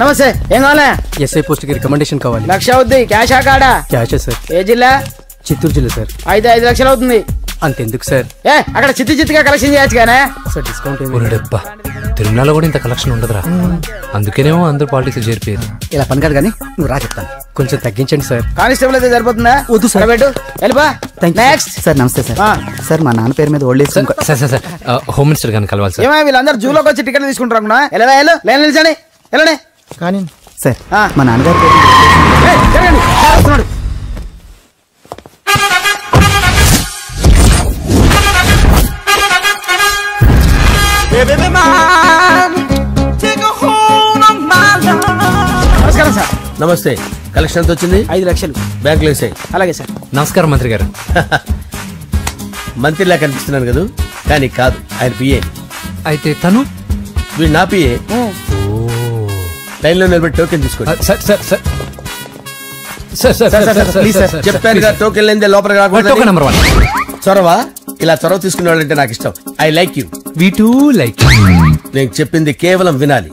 నమస్తే. ఏం కావాలా? ఎస్ఐ పోస్ట్ కి రికమెండేషన్ కావాలి. 1,00,000 అవుద్ది. క్యాషా కాడా? క్యాషే సార్. ఏ జిల్లా? చిత్తూరు జిల్లా సార్. అయితే 5 లక్షలు అవుతుంది. అంతెందుకు సార్? అక్కడ చిత్తుగా కలెక్షన్ చేయొచ్చు కానీ సార్ డిస్కౌంట్ డబ్బా. తిరుమలలో కూడా ఇంత కలెక్షన్ ఉండదురా. అందుకేనేమో అందరు పాలిటిక్స్ చేరిపోయారు. ఇలా పని కాదు కానీ నువ్వు రా చెప్తాను. కొంచెం తగ్గించండి సార్. కానిస్టేబుల్ అయితే సరిపోతుందా? వద్దు సార్. పెట్టు వెళ్ళిపా. Next sir. నమస్తే సార్. సార్ మా నాన్న పేరు మీద old age sir home minister గారిని కలవాలి సార్. ఏమో వీళ్ళందరూ జూలోకి వచ్చి టికెట్ తీసుకుంటారు అనుకున్నా. లైన్ నిలిచండి. వెళ్ళండి. కానీ సార్ మా నాన్నగారి పేరు వస్తున్నాడు. నమస్కారం సార్. నమస్తే. కలెక్షన్ ఎంత వచ్చింది? 5 లక్షలు. బ్యాంకులో వేసాయి. అలాగే సార్. నమస్కారం మంత్రి గారు. మంత్రిలా కనిపిస్తున్నాను కదా, కానీ కాదు, ఆయన పిఏ. అయితే తను వీడు నా పిఏ. లైన్ లో నిలబెట్టి టోకెన్ తీసుకోండి. చెప్పాను కదా, టోకెన్ లేదే లోపలికి రాకూడదు. నెంబర్ 1 చొరవ. ఇలా చొరవ తీసుకునే వాళ్ళంటే నాకు ఇష్టం. I like you. We two like. నేను చెప్పింది కేవలం వినాలి,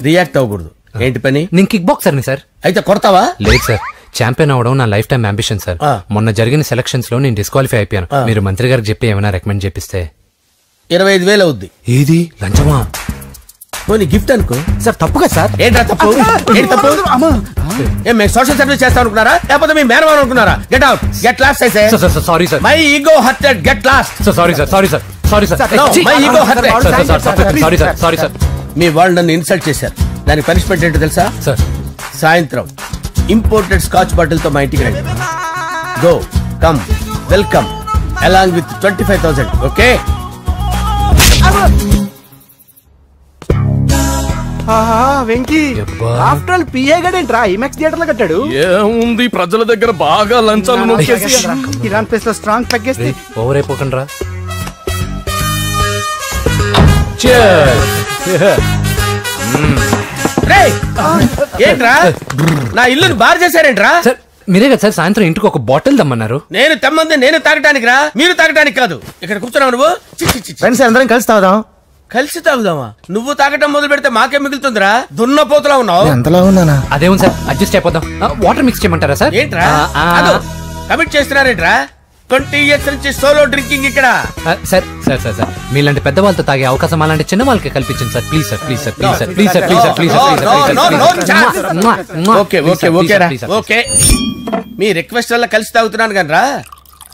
రియాక్ట్ అవ్వకూడదు. ఏంటి పని? నేను కిక్ బాక్సర్ ని సార్. అయితే కొడతావా? లేదు సార్, ఛాంపియన్ అవడం నా లైఫ్ టైం అంబిషన్ సార్. మొన్న జరిగిన సెలక్షన్స్ లో నేను డిస్క్వాలిఫై అయిపోయాను. మీరు మంత్రి గారికి చెప్పి ఏమైనా రికమెండ్ చేపిస్తే. 25,000 అవుద్ది. ఏది లంచమా? పోనీ గిఫ్ట్ అనుకో సార్. తప్పుగా సార్. ఏంట్రా తప్పు? ఏంటి తప్పు? ఏం మేము సోషల్ సర్వీస్ చేస్తాం అనుకున్నారా, లేకపోతే మీ మేనమాన్ అనుకున్నారా? Get out, get lost. అయితే sorry sir, my ego hurted, get lost. Sorry sir, sorry sir, sorry sir, my ego hurted. Sorry sir, sorry sir. మీ వాళ్ళు నన్ను ఇన్సల్ట్ చేశారు. దానికి పనిష్మెంట్ ఏంటో తెలుసా? సార్ సాయంత్రం ఇంపోర్టెడ్ స్కాచ్ బాటిల్ తో మా ఇంటికి రండి. Go come welcome along with 25,000. Okay? Venky after all PA గడేంట్రా ఇమెక్స్ థియేటర్ లో కట్టాడు. ఏముంది, ప్రజల దగ్గర బాగా లంచాలు నొక్కేసి ఇరాన్ ప్లేస్ లో స్ట్రాంగ్ తగ్గేస్తే ఓవర్ అయిపోకండి రా. ఏంట్రా నా ఇల్లుని బార్ చేశారేంట్రా? సార్ మీరే కదా సార్ సాయంత్రం ఇంటికి ఒక బాటిల్ దమ్మన్నారు. నేను తెమ్మంది నేను తాగటానికి రా, మీరు తాగటానికి కాదు. ఇక్కడ కూర్చున్నావు నువ్వు. ఫ్రెండ్స్ అందరం కలిసి తాగుదాం. కలిసి తాగుదామా? నువ్వు తాగటం మొదలు పెడితే మాకే మిగులుతుందిరా. దున్నపోతులా ఉన్నావు. ఎంతలా ఉన్నానా? అదేం సార్, అడ్జస్ట్ అయిపోదాం. వాటర్ మిక్స్ చేయమంటారా సార్? ఏంట్రా కమిట్ చేస్తున్నారేంట్రా? 20 years నుంచి సోలో డ్రింకింగ్ ఇక్కడ. సార్ సార్ సార్ సార్ మీలాంటి పెద్ద వాళ్ళతో తాగే అవకాశం అలాంటి చిన్న వాళ్ళకి కల్పించండి sir. Please sir, please sir, please sir, please sir, please sir, please sir. Okay okay okay రా, ఓకే. మీ రిక్వెస్ట్ వల్ల కలిసి తాగుతున్నాను కానీ రా,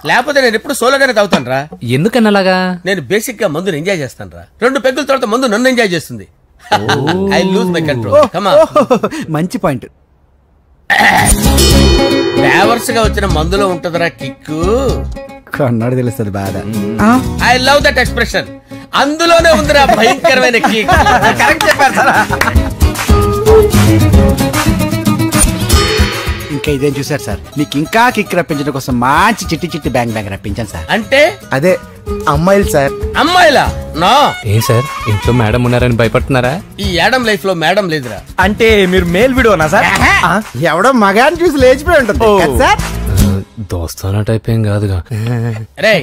లేకపోతే నేను ఎప్పుడు సోలోగానే తాగుతాను రా. ఎందుకన్నా అలాగా? నేను బేసిక్ గా మందుని ఎంజాయ్ చేస్తాను రా. 2 పెగ్గుల తర్వాత మందు నన్ను ఎంజాయ్ చేస్తుంది. I lose my control. Come on. మంచి పాయింట్. ఫ్లేవర్స్ గా వచ్చిన మందులో ఉంటదరా కిక్కు. కన్నాడు తెలుస్తుంది బాధ. I love that expression. అందులోనే ఉందిరా భయంకరమైన కిక్. కరెక్ట్ చెప్పారు సార్. ఇంకా ఇదేం చూసారు సార్, మీకు ఇంకా కిక్ రప్పించడం కోసం మంచి చిట్టి చిట్టి బ్యాంగ్ బ్యాంగ్ రప్పించాను సార్. అంటే అదే అమ్మాయిలు సార్. అమ్మాయిలా? నా ఏం సార్ ఇంట్లో మేడం ఉన్నారని భయపడుతున్నారా? ఈ యాడమ్ లైఫ్ లో మేడం లేదురా. అంటే మీరు మేల్ వీడియోనా సార్? ఎవడో మగాన్ని చూసి లేచిపోయి ఉంటుంది సార్. దోస్తానా టైప్ ఏం కాదుగా. రే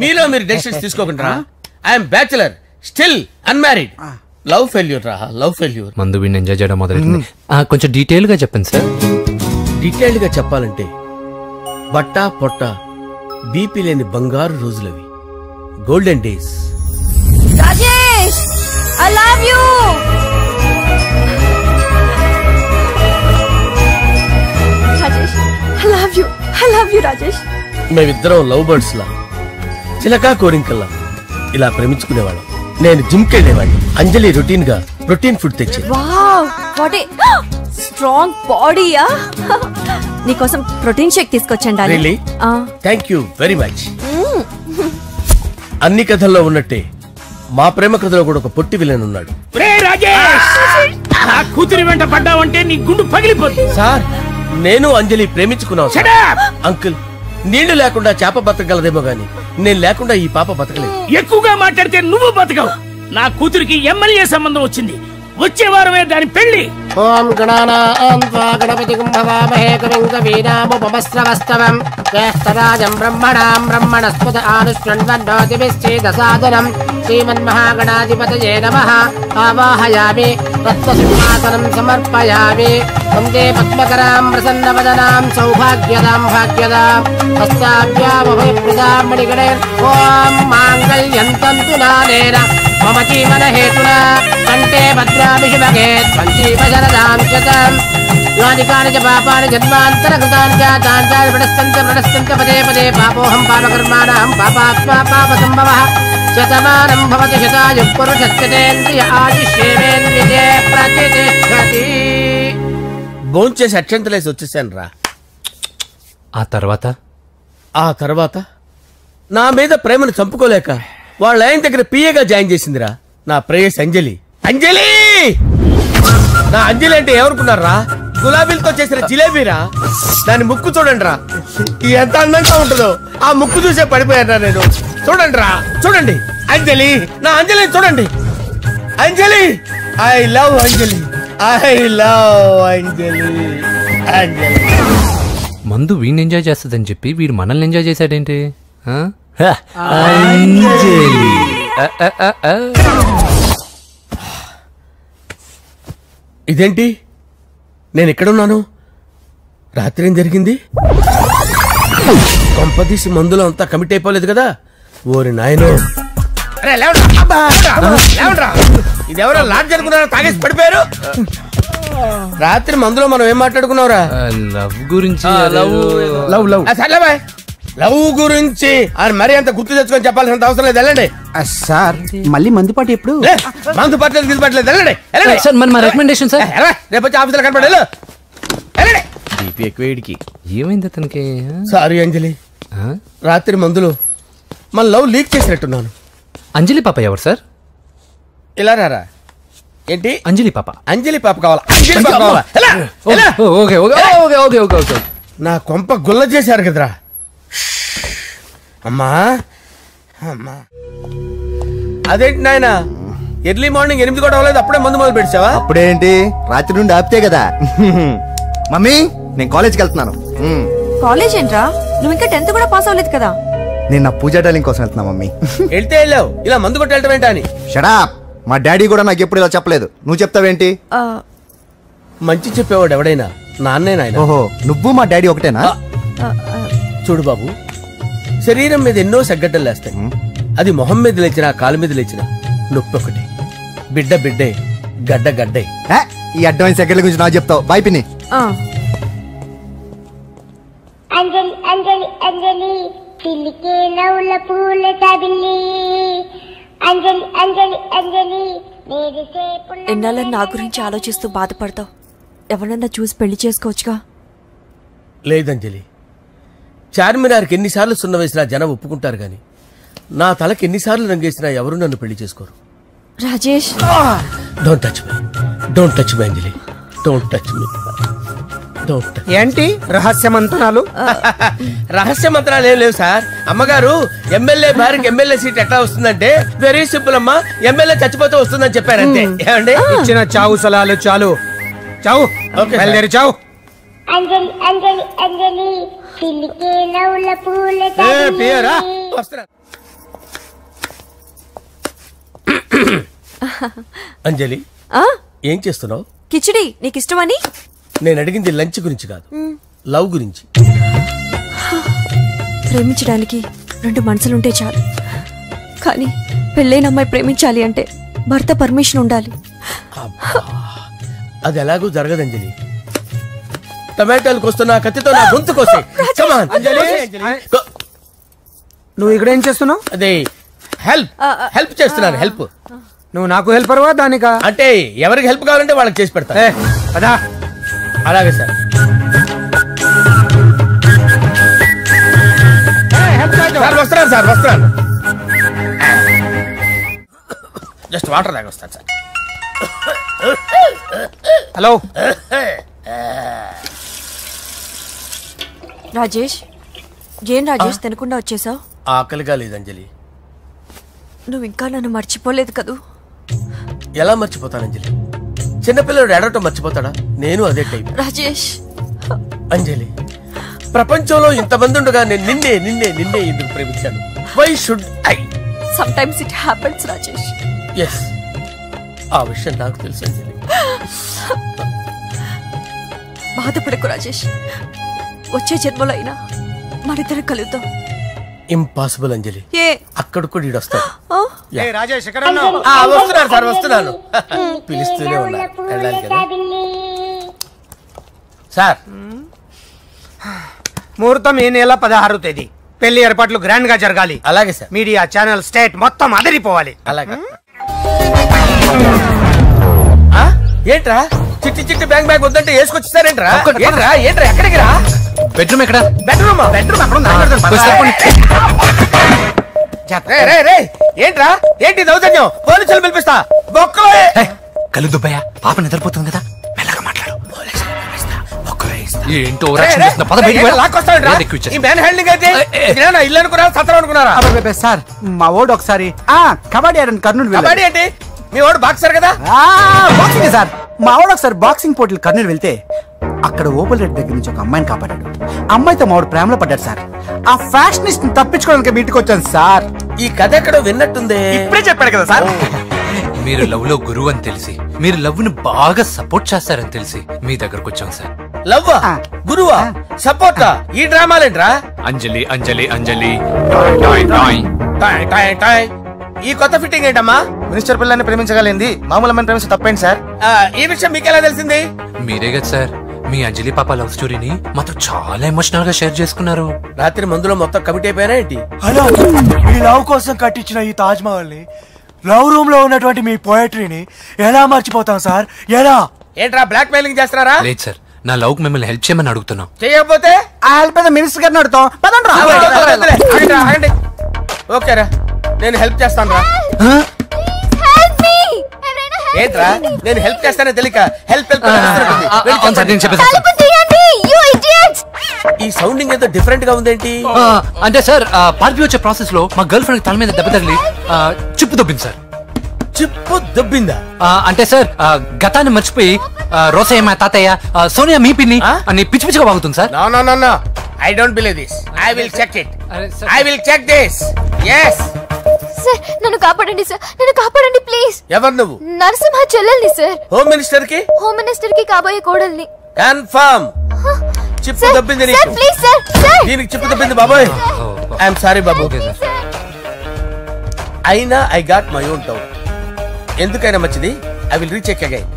మీలో మీరు డెసిషన్స్ తీసుకోకుండా. I'm bachelor, still unmarried. Love failure రా, లవ్ ఫెయిల్యూర్. మందు వీడిని ఎంజాయ్ చేయడం మొదలైంది. కొంచెం డీటెయిల్ గా చెప్పండి సార్. డీటెయిల్డ్ గా చెప్పాలంటే బట్టా పొట్ట బీపీ లేని బంగారు రోజులవి, golden days. Rajesh, I love you. Rajesh, I love you. I love you, Rajesh. మేమిద్దరం లవ్ బర్డ్స్ లా, చిలకా కోరింకల్లా ఇలా ప్రేమించుకునేవాళ్ళం. నేను జిమ్ కెళ్ళేవాడిని. అంజలి రొటీన్ గా ప్రోటీన్ ఫుడ్ తెచ్చి. వావ్, వాట్ ఏ స్ట్రాంగ్ బాడీయా. నీకోసం ప్రోటీన్ షేక్ తీసుకొచ్చండి. Really? Thank you very much. అన్ని కథల్లో ఉన్నట్టే మా ప్రేమ కథలో కూడా ఒక పొట్టి విలన్ ఉన్నాడు. కూతురి వెంట పడ్డావంటే నీ గుండు పగిలిపోతుంది. సార్ నేను అంజలి ప్రేమించుకున్నాను. అంకుల్, నీళ్లు లేకుండా చేప బతకగలదేమో గాని నేను లేకుండా ఈ పాప బతకలేదు. ఎక్కువగా మాట్లాడితే నువ్వు బతకవు. నా కూతురికి ఎమ్మెల్యే సంబంధం వచ్చింది. వచ్చే వారమే దాని పెళ్లి. ఓం గణానాం త్వా గణపతిం భవామహే కవిం కవీనాముపమస్రవస్తవం జ్యేష్ఠరాజం బ్రహ్మణాం బ్రహ్మణస్పద ఆనుష్ణ్వన్నోతిభిశ్చేదసాదనం శ్రీమన్మహాగణాధిపతయే నమః ఆవాహయామి తత్వసింహాసనం సమర్పయామి వందే పద్మకరాం ప్రసన్నవదనాం సౌభాగ్యదాం భాగ్యదాం హస్తాభ్యామభయప్రదాం మణిగణే ఓం మాంగళ్యం తంతు నానేన మమ జీవన హేతునా కంటే భద్రాభిషుభగే సంజీవ శరదాం శతం యాని కాని చ పాపాని జన్మాంతరకృతాని చాతాని ప్రణశ్యంత పదే పదే పాపోహం పాపకర్మాణం పాపాత్మా పాప సంభవః శతమానం భవతి శతాయుః పురుషస్యేంద్రియ ఆయుష్యేంద్రియే ప్రతిష్టతి. భోంచేసి అక్షంతలేసి వచ్చేసాను రా. ఆ తర్వాత నా మీద ప్రేమను చంపుకోలేక వాళ్ళ ఆయన దగ్గర పిఏగా జాయిన్ చేసిందిరా నా ప్రేయస్ అంజలి. అంజలి నా అంజలి అంటే ఎవరుకున్నారా? గులాబీలతో చేసిన జిలేబీరా. దాని ముక్కు చూడండి రా, ఎంత అందంగా ఉంటుందో. ఆ ముక్కు చూసే పడిపోయారా నేను. చూడండి రా, చూడండి అంజలి, నా అంజలిని చూడండి. Anjali, I love Anjali, I love Anjali. Anjali మందు వీడిని ఎంజాయ్ చేస్తుందని చెప్పి వీడు మనల్ని ఎంజాయ్ చేశాడేంటి? ఇదేంటి నేను ఎక్కడున్నాను? రాత్రి ఏం జరిగింది? కొంపదీసి మందులో అంతా కమిట్ అయిపోలేదు కదా? ఓరి నాయనో, ఇదెవరో లాడ్జ్ అనుకున్నారో తాగేసి పడిపోయారు. రాత్రి మందులో మనం ఏం మాట్లాడుకున్నావురా? లవ్ గురించి. లవ్ గురించి మరి అంత గుర్తు తెచ్చుకొని చెప్పాల్సినంత అవసరం లేదు. వెళ్ళండి సార్. మళ్ళీ మందుపాటి ఎప్పుడు? మందు పట్టలేదు తీసుపట్టలేదు. వెళ్ళండి సార్, మరి మా రికమెండేషన్ సార్. రేపు వచ్చి ఆఫీసులో కనపడి ఎక్కువేడికి ఏమైంది అతనికి? సారీ అంజలి, రాత్రి మందులో మన లవ్ లీక్ చేసినట్టున్నాను. అంజలి పాప ఎవరు సార్? ఇలా రారా. ఏంటి అంజలి పాప? అంజలి పాప కావాలా? అంజలి పాప కావాలా? Okay okay okay okay okay okay. నా కొంప గుల్ల చేశారు కదరా. అమ్మా అమ్మా, అదేంటి నాయన ఎర్లీ మార్నింగ్ 8 కూడా అవ్వలేదు, అప్పుడే మందు మొదలు పెట్టావా? అప్పుడేంటి, రాత్రి నుండి ఆపితే కదా. మమ్మీ, నేను కాలేజ్కి వెళ్తున్నాను. కాలేజ్ ఏంట్రా? నువ్వు ఇంకా 10th కూడా పాస్ అవ్వలేదు కదా. నేను నా పూజా టాలింగ్ కోసం వెళ్తున్నా మమ్మీ. వెళ్తే వెళ్ళావు, ఇలా మందు కొట్టి వెళ్ళటం ఏంటా అని. షడాప్. మా డాడీ కూడా నాకు ఎప్పుడు ఇలా చెప్పలేదు. నువ్వు చెప్తావేంటి? మంచి చెప్పేవాడు ఎవడైనా నాన్నే నాయన. ఓహో, నువ్వు మా డాడీ ఒకటేనా? చూడు బాబు, శరీరం మీద ఎన్నో సగ్గడ్డలు లేస్తాయి. అది మొహం మీద లేచినా కాలు మీద లేచినా నొప్పి ఒకటి. బిడ్డ బిడ్డే, గడ్డ గడ్డే. ఈ అడ్వాన్స్ సెకండ్ల గురించి నాకు చెప్తావు. బాయ్ పిన్ని. అంజలి అంజలి అంజలి పిల్లికే నవ్వుల పూల తబిల్లి. అంజలి అంజలి అంజలి ఎన్నాళ్ళ నా గురించి ఆలోచిస్తూ బాధపడతావు. ఎవరన్నా చూసి పెళ్లి చేసుకోవచ్చుగా. లేదంజలి, చార్మినార్కి ఎన్నిసార్లు సున్న వేసినా జనం ఒప్పుకుంటారు గాని నా తలకి ఎన్నిసార్లు రంగేసినా ఎవరు నన్ను పెళ్లి చేసుకోరు. Rajesh, don't touch me, don't touch me Anjali, don't touch me. ఏంటి రహస్య మంత్రాలు? రహస్య మంత్రాలు ఏం లేవు సార్. అమ్మగారు ఎమ్మెల్యే భార్యకి ఎమ్మెల్యే సీట్ ఎట్లా వస్తుందంటే వెరీ సింపుల్ అమ్మా, ఎమ్మెల్యే చచ్చిపోతే వస్తుందని చెప్పారంతే. ఏమండి, ఇచ్చిన చావు సలాలు చాలు. చావు, బయలుదేరి చావు. అంజలి అంజలి అంజలి పిల్లికే నవ్వుల పూల తబిల్లి. అంజలి, ఏం చేస్తున్నావు? కిచిడి నీకు ఇష్టమని. నేను అడిగింది లంచ్ గురించి కాదు, లవ్ గురించి. ప్రేమించడానికి 2 మనసులుంటే చాలు, కానీ పెళ్ళైన అమ్మాయి ప్రేమించాలి అంటే భర్త పర్మిషన్ ఉండాలి. అది ఎలాగూ జరగదంజలి. టమాటాలు కోస్తున్నా కత్తితో నా గొంతు కోసే. నువ్వు ఇక్కడ ఏం చేస్తున్నావు? అదే హెల్ప్ చేస్తున్నాను. హెల్ప్. నువ్వు నాకు హెల్పర్వా దానికా? అంటే ఎవరికి హెల్ప్ కావాలంటే వాళ్ళకి చేసి పెడతా. అదా, అలాగే సార్. వస్తున్నాను సార్, వస్తున్నాను. జస్ట్ వాటర్ దాకా వస్తాను సార్. హలో రాజేష్, ఏం రాజేష్ తినకుండా వచ్చేసావు? ఆకలిగా లేదంజలి. నువ్వు ఇంకా నన్ను మర్చిపోలేదు కదూ? ఎలా మర్చిపోతాను అంజలి? చిన్నపిల్లడు ఏడవటం మర్చిపోతాడా? నేను అదే టైప్. రాజేష్, అంజలి, ప్రపంచంలో ఇంతమంది ఉండగా నేను నిన్నే నిన్నే నిన్నే ఎందుకు ప్రేమించాను? Why should I? sometimes it happens Rajesh. Yes, ఆ విషయం నాకు తెలుసు అంజలి. బాధపడకు రాజేష్, వచ్చే జన్మలో అయినా మనిద్దరం కలుద్దాం. ఇంపాసిబుల్ అంజలి. ఏ అక్కడ కూడా ఈడు వస్తాడు. రాజేష్ వస్తున్నాను సార్, వస్తున్నాను. పిలుస్తూనే ఉన్నారు, వెళ్ళాలి కదా సార్. ముహూర్తం ఈ నెల 16వ తేదీ. పెళ్లి ఏర్పాట్లు గ్రాండ్ గా జరగాలి. అలాగే సార్. మీడియా ఛానల్ స్టేట్ మొత్తం అదిరిపోవాలి. అలాగే. ఏంట్రా చిట్టి చిట్టి బ్యాంక్ బ్యాగ్ వద్దంటే వేసుకొచ్చేసారేంట్రా? ఏంట్రా ఏంట్రా ఎక్కడికి రా? బెడ్రూమ్ ఎక్కడ? బెడ్రూమ్ అక్కడ ఏంట్రా? ఏంటి దౌర్జన్యం? పోలీసులు పిలిపిస్తా. కళ్ళు దుబ్బయ్యా, పాప నిద్రపోతుంది కదా, మెల్లగా మాట్లాడు. ఏంటో ఇల్లు అనుకున్నారా, సత్రం అనుకున్నారా? సార్ మా ఓడు ఒకసారి కబడ్డీ ఆడని కర్నూలు కబడ్డీ ఏంటి? మీ వాడు బాక్సర్ కదా? Boxing sir. మా వాడు ఒకసారి బాక్సింగ్ పోటీలు కర్నూలు వెళ్తే అక్కడ ఓపెల్ రెడ్డి దగ్గర నుంచి ఒక అమ్మాయిని కాపాడాడు. అమ్మాయితో మా వాడు ప్రేమలో పడ్డాడు సార్. ఆ ఫ్యాషనిస్ట్ తప్పించుకోవడానికి మీటికి వచ్చాను సార్. ఈ కథ ఎక్కడో విన్నట్టుంది. ఇప్పుడే చెప్పాడు కదా సార్. మీరు లవ్ లో గురువు అని తెలిసి, మీరు లవ్ ను బాగా సపోర్ట్ చేస్తారని తెలిసి మీ దగ్గరకు వచ్చాం సార్. లవ్వా, గురువా, సపోర్టా? ఈ డ్రామాలేంట్రా? అంజలి అంజలి అంజలి. ఈ కొత్త ఫిట్టింగ్ ఏంటమ్మా? మినిస్టర్ పిల్లల్ని ప్రేమించగలిగింది మామూలు అమ్మని ప్రేమించి తప్పేంటి సార్? ఈ విషయం మీకెలా తెలిసింది? మీరే కదా సార్ మీ అంజలి పాప లవ్ స్టోరీని మాతో చాలా ఎమోషనల్ గా షేర్ చేసుకున్నారు. రాత్రి మందులో మొత్తం కమిటీ అయిపోయారా ఏంటి? హలో, మీ లవ్ కోసం కట్టించిన ఈ తాజ్ మహల్ ని, లవ్ రూమ్ లో ఉన్నటువంటి మీ పోయట్రీని ఎలా మర్చిపోతాం సార్? ఎలా? ఏంట్రా బ్లాక్ మెయిలింగ్ చేస్తున్నారా? లేదు సార్, నా లవ్ కు మిమ్మల్ని హెల్ప్ చేయమని అడుగుతున్నాం. చేయకపోతే ఆ హెల్ప్ అయితే మినిస్టర్ గారిని అడుగుతాం. ఓకేరా, నేను హెల్ప్ చేస్తాను రా. ఏంట్రా నేను హెల్ప్ చేస్తానే తెలియక హెల్ప్ ఈ సౌండింగ్ ఏదో డిఫరెంట్ గా ఉందేంటి? అంటే సార్ పార్టీ వచ్చే ప్రాసెస్ లో మా గర్ల్ ఫ్రెండ్ తల మీద దెబ్బ తగిలి చిప్పు దొబ్బింది సార్. చిప్పు దొబ్బిందా? అంటే సార్ గతాన్ని మర్చిపోయి రోసయ్య మా తాతయ్య, సోనియా మీ పిన్ని అని పిచ్చి పిచ్చిగా వాగుతుంది sir. No I don't believe this. I will check it. I will check this. yes sir, నన్ను కాపాడండి సార్, నన్ను కాపాడండి ప్లీజ్. ఎవరు నువ్వు? నరసింహ చెల్లెల్ని సార్. హోమ్ మినిస్టర్ కి? హోమ్ మినిస్టర్ కి కాబోయే కోడల్ని. కన్ఫర్మ్. చిప్పు దొబ్బింది నీకు. Please sir. సార్ దీనికి చిప్పు దొబ్బింది బాబోయ్. ఐఎమ్ సారీ బాబు. అయినా I got my own doubt. ఎందుకైనా మంచిది, I will recheck again.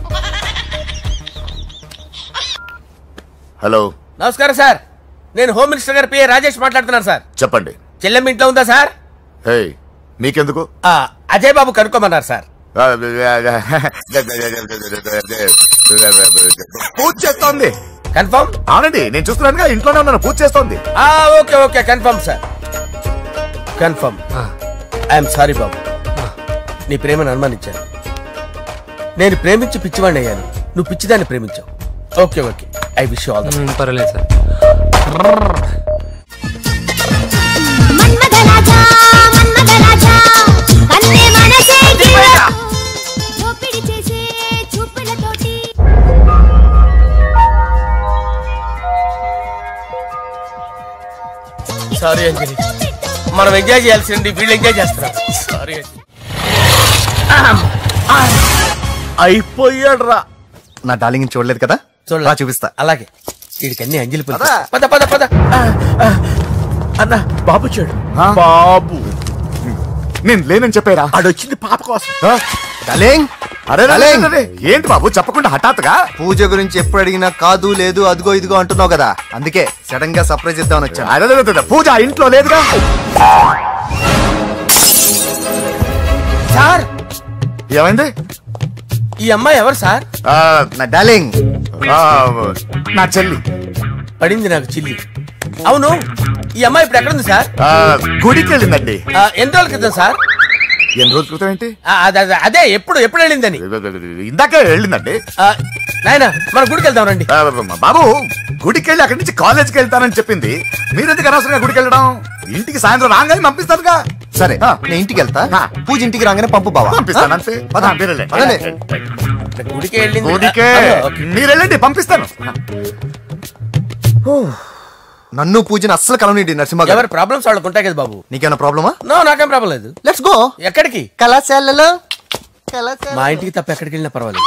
Hello, నమస్కారం సార్. నేను హోమ్ మినిస్టర్ గారి పిఏ రాజేష్ మాట్లాడుతున్నాను సార్. చెప్పండి. చెల్లెమ్మ ఇంట్లో ఉందా సార్? హే, మీకెందుకు? అజయ్ బాబు కనుక్కోమన్నారు సార్. పూజ చేస్తోంది. కన్ఫర్మ్? అవునండి, నేను చూస్తున్నానుగా, ఇంట్లోనే ఉన్నాను, పూజ చేస్తోంది. Okay confirm sir, confirm. I'm sorry బాబు, నీ ప్రేమను అనుమానించాను. నేను ప్రేమించి పిచ్చివాడిని అయ్యాను, నువ్వు పిచ్చిదాన్ని ప్రేమించావు. Okay I wish you all the best. పర్వాలేదు సార్. సారీ అంజలి, మనం ఎంజాయ్ చేయాల్సింది వీళ్ళు ఎంజాయ్ చేస్తున్నారు. సారీ అయిపోయాడు రా. నా డార్లింగ్ చూడలేదు కదా, చూడలా, చూపిస్తా. అలాగే వీడికి అన్ని అంజలి పద పద పద. అన్న బాబు చూడు. బాబు నేను లేనని చెప్పారా? ఆడొచ్చింది పాప కోసం. డార్లింగ్, అరే ఏంటి బాబు చెప్పకుండా హఠాత్తుగా? పూజ గురించి ఎప్పుడు అడిగినా కాదు లేదు అదిగో ఇదిగో అంటున్నావు కదా, అందుకే సడన్ గా సర్ప్రైజ్ ఇద్దామని వచ్చాను. అరే పూజ ఇంట్లో లేదుగా సార్. ఏమైంది? ఈ అమ్మాయి ఎవరు సార్? నా డార్లింగ్, నా చెల్లి. పడింది నాకు చిల్లి. అవును, ఈ అమ్మాయి ఇప్పుడు ఎక్కడుంది సార్? గుడికి వెళ్ళిందండి. ఎన్ని రోజుల క్రితం సార్? ఎన్ని రోజుల క్రితం ఏంటి? అదే ఎప్పుడు వెళ్ళిందని? ఇందాకే వెళ్ళిందండి. నాయన మన గుడికి వెళ్దాం రండి. బాబు గుడికి వెళ్ళి అక్కడి నుంచి కాలేజ్కి వెళ్తానని చెప్పింది. మీరెందుకు అనవసరంగా గుడికి వెళ్ళడం? ఇంటికి సాయంత్రం రాగానే పంపిస్తారుగా. సరే నేను ఇంటికి వెళ్తా, పూజ ఇంటికి రాగానే పంపు బావా. పంపిస్తాను అంతే. గుడికి వెళ్ళింది. గుడికే మీరు వెళ్ళండి, పంపిస్తాను. నన్ను పూజను అస్సలు కలవనిండి నరసింహ గారు. ఎవరి ప్రాబ్లమ్స్ వాళ్ళకు ఉంటాయి కదా బాబు. నీకేమైనా ప్రాబ్లమా? నో, నాకేం ప్రాబ్లం లేదు. Let's go. ఎక్కడికి? కళాశాలలో. మా ఇంటికి తప్ప ఎక్కడికి వెళ్ళినా పర్వాలేదు.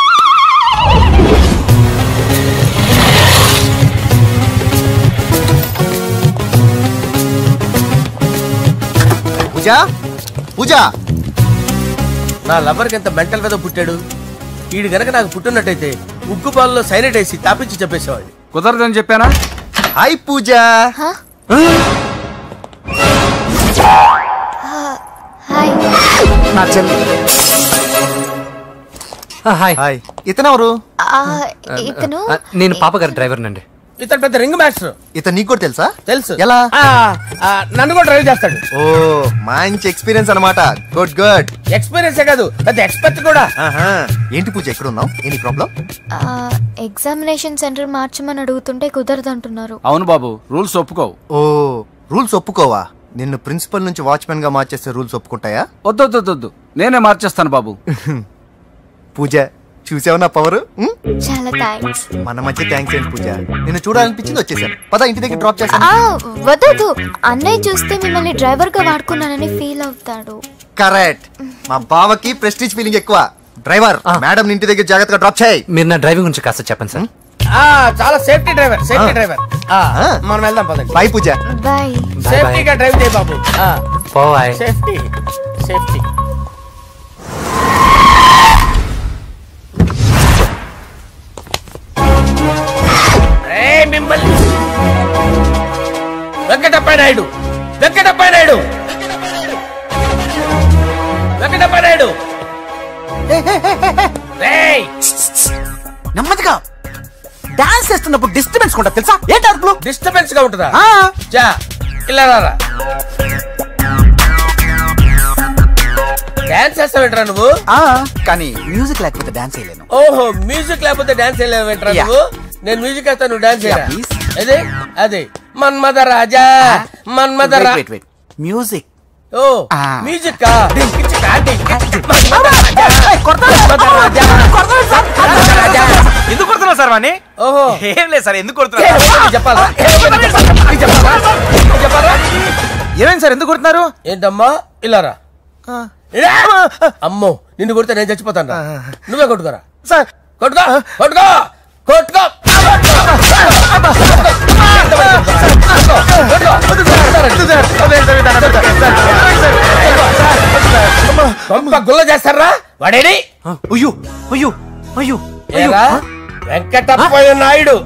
పూజ, పూజ. నా లవర్కి ఎంత మెంటల్ మీద పుట్టాడు. వీడు గనక నాకు పుట్టినట్టయితే ఉగ్గు పాలలో సైనట్ వేసి తాపించి చెప్పేసేవాడిని. కుదరదని చెప్పానా? హాయ్ పూజ. నా చెల్లి. హాయ్. ఇతనెవరు? ఇతను నేను పాప గారి డ్రైవర్ నండి. ఇతను పెద్ద రింగ్ మాస్టర్. ఇతను నీకు కూడా తెలుసా? తెలుసు. ఎలా? నన్ను కూడా డ్రైవ్ చేస్తాడు. ఓ మంచి ఎక్స్పీరియన్స్ అన్నమాట. Good good. ఎక్స్పీరియన్సే కాదు, పెద్ద ఎక్స్పర్ట్ కూడా. ఏంటి పూజ ఎక్కడ ఉన్నావు? ఏంటి ప్రాబ్లం? ఎగ్జామినేషన్ సెంటర్ మార్చమని అడుగుతుంటే కుదరదంటున్నారు. అవును బాబు, రూల్స్ ఒప్పుకోవు. ఓ రూల్స్ ఒప్పుకోవా? నిన్ను ప్రిన్సిపల్ నుంచి వాచ్మెన్ గా మార్చేస్తే రూల్స్ ఒప్పుకుంటాయా? వద్దు, నేనే మార్చేస్తాను బాబు. పూజ చూసావు నా పవర్? చాలా థ్యాంక్స్. మన మధ్య థ్యాంక్స్ ఏంటి పూజ, నిన్ను చూడాలనిపించింది వచ్చేసాను. పద ఇంటి దగ్గర డ్రాప్ చేస్తాను. వద్దు, అన్నయ్య చూస్తే మిమ్మల్ని డ్రైవర్ గా వాడుకున్నానని ఫీల్ అవుతాడు. కరెక్ట్. మా బావకి ప్రెస్టీజ్ ఫీలింగ్ ఎక్కువ. డ్రైవర్ మేడం ఇంటి దగ్గర జాగ్రత్తగా డ్రాప్ చేయి. మీరు నా డ్రైవింగ్ గురించి కాస్త చెప్పండి సార్. చాలా సేఫ్టీ డ్రైవర్. మనం వెళ్దాం పదండి. బాయ్ పూజ. బాయ్. సేఫ్టీగా డ్రైవ్ చేయి బాబు. బాయ్. సేఫ్టీ. మిమ్మల్ని వెంకటప్ప నాయుడు. నెమ్మదిగా డాన్స్ చేస్తున్నప్పుడు డిస్టర్బెన్స్ కూడా తెలుసా? ఏంటి అరుపులు? డిస్టర్బెన్స్ గా ఉంటుందా? ఇలా రారా. డాన్స్ చేస్తావేంట్రా నువ్వు? కానీ మ్యూజిక్ లేకపోతే డాన్స్ చేయలేను. ఓహో, మ్యూజిక్ లేకపోతే డాన్స్ చేయలేవేంట్రా నువ్వు? నేను మ్యూజిక్ వేస్తా, నువ్వు డాన్స్ చేయరా? అదే మన్మథ రాజా. మ్యూజిక్. ఓ మ్యూజిక్. ఎందుకు కొడుతున్నావు సార్ వాణ్ణి? ఓహో ఏం లేదు సార్, ఎందుకు కొడుతున్నారు? చెప్పాలా? ఏమైంది సార్, ఎందుకు కొడుతున్నారు? ఏంటమ్మా ఇలా రా. అమ్మో, నిన్ను కొడితే నేను చచ్చిపోతాను. నువ్వే కొట్టుకోరా సార్. కొట్టుకో. గుల్ల చేస్తారా వాడేడి? వెంకటప్ప నాయుడు.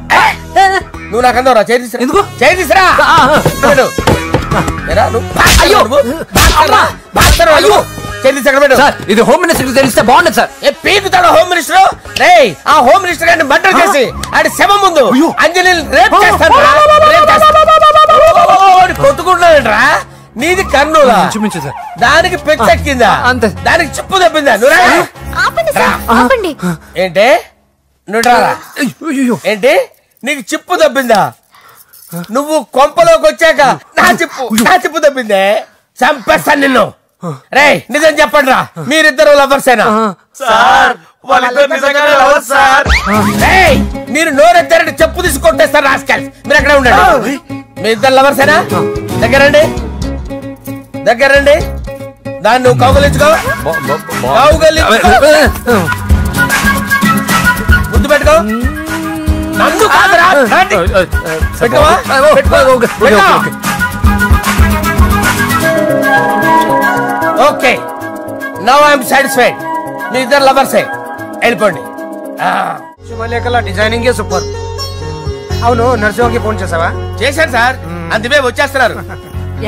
నువ్వు నాకు అందరా చేసిరా. ఇది హోమ్ మినిస్టర్ తెలిస్తే బాగుండదు సార్. పీకుతాడు హోమ్ మినిస్టర్. ఆ హోమ్ మినిస్టర్ గారిని మర్డర్ చేసి ఆడి శవం ముందు అంజలి రేప్ చేస్తాను. కొట్టుకుంటున్నాడంట్రా. నీది కర్నూలా? దానికి పెచ్చెక్కిందా? అంతే. దానికి చిప్పు తప్పిందా? ఏంటి నువ్వు రారా? ఏంటి నీకు చిప్పు తప్పిందా? నువ్వు కొంపలోకి వచ్చాక నా చిప్పు తప్పిందే. చంపేస్తాను నిన్ను. రే నిజం చెప్పండి రా, మీరిద్దరు లవర్సేనా? మీరు నోరెత్తారంటే చెప్పు తీసి కొట్టేస్తారు రాస్కల్స్. మీరు ఎక్కడ ఉండండి. మీ ఇద్దరు లవర్సేనా? దగ్గరండి. దాన్ని నువ్వు కౌగలించుకో. ముద్దు పెట్టుకో. నన్ను కాదురా. Okay, now I'm satisfied. మీ ఇద్దరు లవర్సే, వెళ్ళిపోండి. శుభలేఖల డిజైనింగ్ సూపర్. అవును, నరసింహకి ఫోన్ చేసావా? చేశాను సార్, అందుకే వచ్చేస్తున్నారు.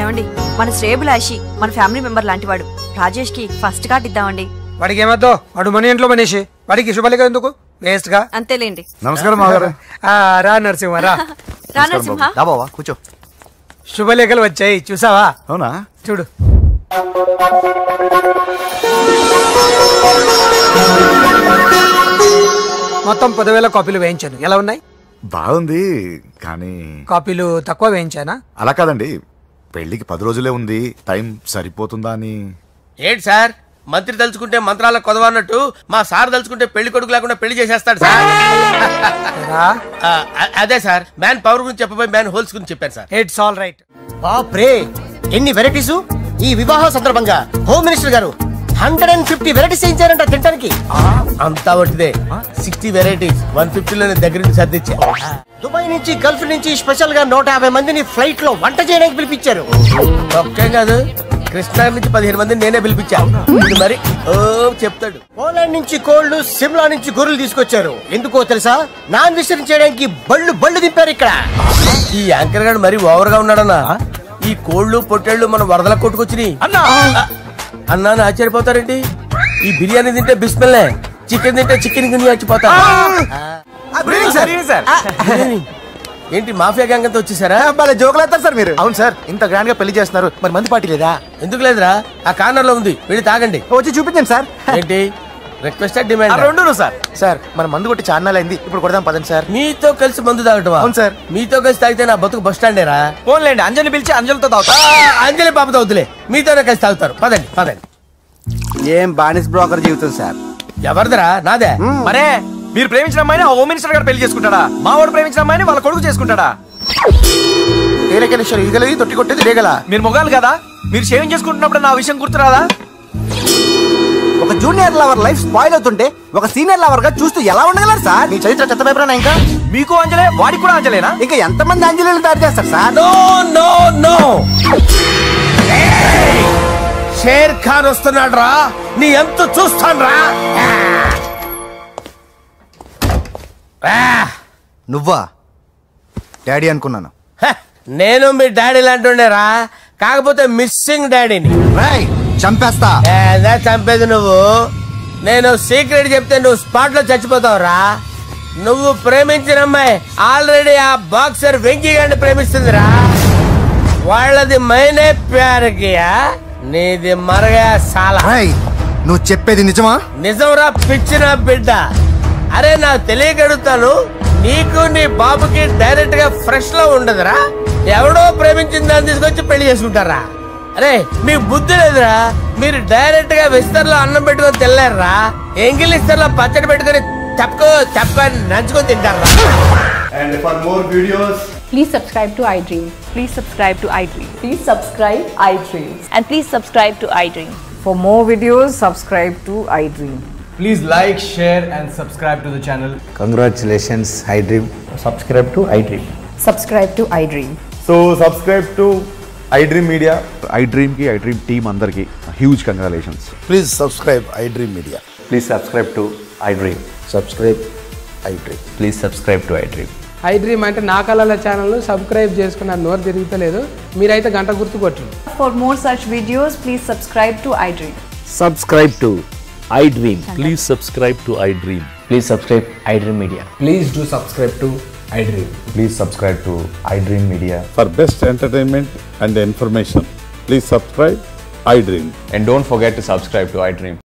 ఏమండి, మన శ్రేయబులాషి మన ఫ్యామిలీ మెంబర్ లాంటి వాడు. రాజేష్ కి ఫస్ట్ కార్డ్ ఇద్దామండి. వాడికి ఏమద్దో, వాడు మన ఇంట్లో మనిషి. వాడికి శుభలేఖ ఎందుకు? వేస్ట్ గా. అంతేలేండి. నమస్కారం మాగారు. రా నరసింహ రా. కూర్చో. శుభలేఖలు వచ్చాయి, చూసావా? అవునా? చూడు. మొత్తం 10,000 కాపీలు వేయించాను. ఎలా ఉన్నాయి? బాగుంది, కానీ కాపీలు తక్కువ వేయించానా? అలా కాదండి, పెళ్లికి 10 రోజులే ఉంది, టైం సరిపోతుందా అని. ఏంటి సార్ మంత్రి తలుచుకుంటే మంత్రాలకు కొదవన్నట్టు మా సార్ తలుచుకుంటే పెళ్లి కొడుకు లేకుండా పెళ్లి చేసేస్తాడు సార్. అదే సార్ మ్యాన్ పవర్ గురించి చెప్పబోయి మ్యాన్ హోల్స్ గురించి చెప్పాను సార్. It's all right. బాప్రే ఎన్ని వెరైటీస్! ఈ వివాహం సందర్భంగా హోమ్ మినిస్టర్ గారు 150 వెరైటీస్ చేయించారంట తినడానికి. అంతా ఒకటిదే 60 వెరైటీస్ 150లోనే దగ్గర నుంచి సర్దిచ్చా. దుబాయ్ నుంచి గల్ఫ్ నుంచి స్పెషల్ గా 150 మందిని ఫ్లైట్ లో వంట చేయడానికి పిలిపించారు. ఒక్కేం కాదు కృష్ణా నుంచి 15 మందిని నేనే పిలిపించాను. మరి ఓ చెప్తాడు. పోలాండ్ నుంచి కోళ్లు, సిమ్లా నుంచి గొర్రెలు తీసుకొచ్చారు. ఎందుకో తెలుసా? నాన్ వెజిటేరియన్ చేయడానికి బళ్ళు దింపారు ఇక్కడ. ఈ యాంకర్ గారు మరి ఓవర్ గా ఉన్నాడన్నా. ఈ కోళ్లు పొట్టేళ్లు మన వరదల కొట్టుకొచ్చినాయి అన్నా ఆశ్చర్యపోతారేంటి? ఈ బిర్యానీ తింటే బిస్మిల్లే, చికెన్ తింటే చికెన్ గిన్నె చచ్చిపోతా. ఏంటి మాఫియా గ్యాంగ్ అంతా వచ్చేసారా? జోకులు వేస్తారు సార్ మీరు. అవును సార్, ఇంత గ్రాండ్ గా పెళ్లి చేస్తున్నారు, మరి మంది పార్టీ లేదా? ఎందుకు లేదురా, ఆ కార్నర్ లో ఉంది, వెళ్ళి తాగండి. వచ్చి చూపించండి సార్. ఏంటి రిక్వెస్ట్ డిమాండ్? రెండు సార్. సార్ మన మందు కొట్టి చాన్నాలు అయింది, ఇప్పుడు కొడదాం పదండి సార్. మీతో కలిసి మందు తాగటమా? అవును సార్. మీతో కలిసి తాగితే నా బతుకు బస్ స్టాండేరా? ఫోన్లేండి, అంజలి పిలిచి అంజలితో తాగుతా. అంజలి పాపతో వద్దులే, మీతోనే కలిసి తాగుతారు. పదండి పదండి. ఏం బానిస్ బ్రోకర్ జీవితం సార్. ఎవరిదిరా? నాదే. మరే మీరు ప్రేమించిన అమ్మాయిని ఆ హోమ్ మినిస్టర్ గారు పెళ్లి చేసుకుంటాడా? మా వాడు ప్రేమించిన అమ్మాయిని వాళ్ళ కొడుకు చేసుకుంటాడా? ఈగలది తొట్టి కొట్టేది రేగల. మీరు మొగాలు కదా, మీరు షేవింగ్ చేసుకుంటున్నప్పుడు నా విషయం గుర్తురాదా? ఒక జూనియర్ లవర్ లైఫ్ స్పాయిల్ అవుతుంటే ఒక సీనియర్ లవర్ గా చూస్తూ ఎలా ఉండగలరు సార్? మీ చరిత్ర చెత్త పేపరేనా? ఇంకా మీకు అంజలే, వాడికి కూడా అంజలేనా? ఇంకా ఎంతమంది అంజలీలు తయారు చేస్తారు sir? No no no, Sher Khan వస్తున్నాడు రా, నీ ఎంత చూస్తాను రా. నువ్వా? డాడీ అనుకున్నాను. నేను మీ డాడీ లాంటి రా, కాకపోతే మిస్సింగ్ డాడీని. చంపేస్తా. చంపేది నువ్వు. నేను సీక్రెట్ చెప్తే నువ్వు స్పాట్ లో చచ్చిపోతావు రా. నువ్వు ప్రేమించిన అమ్మాయి ఆల్రెడీ ఆ బాక్సర్ వెంకీ గారిని ప్రేమిస్తుందిరా. వాళ్ళది మైనే ప్యార్ కియా, నీది మరగా సాలా. నువ్వు చెప్పేది నిజమా? నిజంరా పిచ్చిన బిడ్డ. అరే నాకు తెలియగడుగుతాను, నీకు నీ బాబుకి డైరెక్ట్ గా ఫ్రెష్ లో ఉండదురా. ఎవడో ప్రేమించిన దాన్ని తీసుకొచ్చి పెళ్లి చేసుకుంటారా? అరే మీకు బుద్ధి లేదురా. మీరు డైరెక్ట్ గా విస్తర్లో అన్నం పెట్టుకొని తెల్లారా, ఎంగిల్ ఇస్తర్లో పచ్చడి పెట్టుకొని తప్పుకొని నంచుకొని తింటారా. And for more videos, please subscribe to iDream. Please subscribe to iDream. Please subscribe iDream. And please subscribe to iDream. For more videos, subscribe to iDream. please like, share and subscribe to the channel. Congratulations, iDream. Subscribe to iDream. Subscribe to iDream. So subscribe to iDream Media. iDream ki iDream team andarki huge congratulations. Please subscribe iDream Media. Please subscribe to iDream. Subscribe iDream. Please subscribe to iDream. iDream అంటే నా కళల channel subscribe చేసుకున్న నోరు తిరుగుతలేదు, మీరైతే గంట గుర్తు కొట్టండి. For more such videos, please subscribe to iDream. Subscribe to iDream. Please subscribe to iDream. Please subscribe iDream Media. Please do subscribe to iDream. Please subscribe to iDream Media. For best entertainment and information, please subscribe iDream. And don't forget to subscribe to iDream.